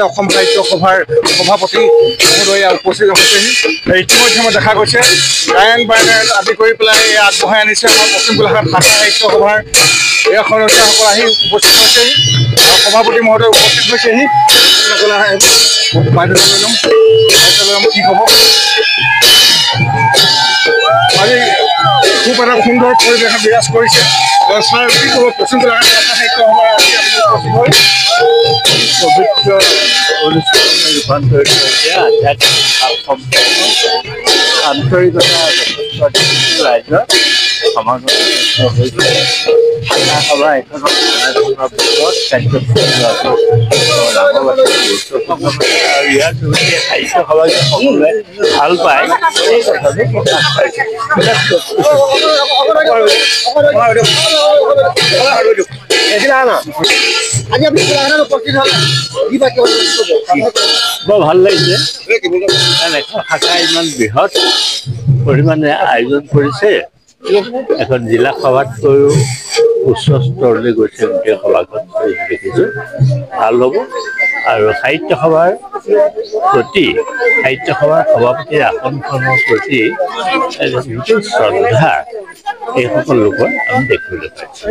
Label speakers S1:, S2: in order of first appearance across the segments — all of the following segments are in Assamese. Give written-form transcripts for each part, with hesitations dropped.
S1: অসম সাহিত্য সভাৰ সভাপতি মহোদয়া উপস্থিত হৈছেহি ইতিমধ্যে মই দেখা গৈছে গায়ন বায়ন আদি কৰি পেলাই আগবঢ়াই আনিছে আমাৰ পশ্চিম গোলাঘাট ভাষা সাহিত্য সভাৰ এই সদস্যসকল আহি উপস্থিত হৈছেহি আৰু সভাপতি মহোদয় উপস্থিত হৈছেহি কি হ'ব আজি খুব এটা সুন্দৰ পৰিৱেশ বিৰাজ কৰিছে ছাৰ কি ক'ব পশ্চিম গোলাঘাট ভাষা সাহিত্য সভাৰ আজি আপুনি উপস্থিত হৈ
S2: পবিত্ৰ অনুষ্ঠানলৈ ৰূপান্তৰিত হৈছে আধ্যাত্মিক সম্পন্ন আন্তৰিকতা যথেষ্ট ৰাইজৰ সমাগম হৈছে ভাষা সভা এখনত নানা বৃহৎ কাৰ্যসূচী লোৱাটো ডাঙৰ এটা গুৰুত্বপূৰ্ণ আৰু ইয়াৰ যোগেদি সাহিত্য সভাক সকলোৱে ভাল পায় এই কথাটো প্ৰকাশ পাইছে বৰ ভাল লাগিছে কাৰণ এখন শাখা ইমান বৃহৎ পৰিমাণে আয়োজন কৰিছে এখন জিলা সভাতকৈও উচ্চ স্তৰলৈ গৈছে গোটেই সভাখন দেখিছোঁ ভাল হ'ব আৰু সাহিত্য সভাৰ প্ৰতি সাহিত্য সভাৰ সভাপতিৰ আসনখনৰ প্ৰতি যিটো শ্ৰদ্ধা এই সকলো লোকৰ আমি দেখিবলৈ পাইছোঁ।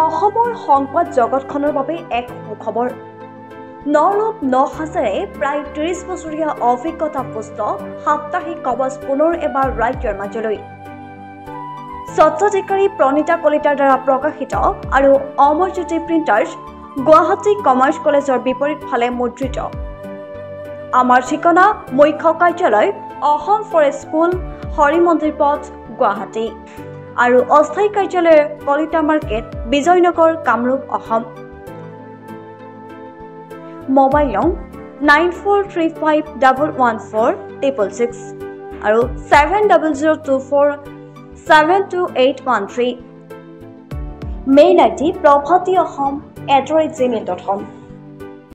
S3: অসমৰ সংবাদ জগতখনৰ বাবে এক সুখবৰ নৰূপ নসাজেৰে প্ৰায় ৩০ বছৰীয়া অভিজ্ঞতা পুষ্ট সাপ্তাহিক কবচ পুনৰ এবাৰ ৰাজ্যৰ মাজলৈ স্বত্বাধিকাৰী প্ৰণীতা কলিতাৰ দ্বাৰা প্ৰকাশিত আৰু অমৰজ্যোতি প্ৰিণ্টাৰ্ছ গুৱাহাটী কমাৰ্চ কলেজৰ বিপৰীত ফালে মুদ্ৰিত আমাৰ ঠিকনা মুখ্য কাৰ্যালয় অসম ফৰেষ্ট স্কুল হৰি মন্দিৰ পথ গুৱাহাটী আৰু অস্থায়ী কাৰ্যালয় কলিতা মাৰ্কেট বিজয়নগৰ কামৰূপ অসম মোবাইল নং 9435114666 আৰু 7024722813 মেইল আইডি prabhati.ahom@gmail.com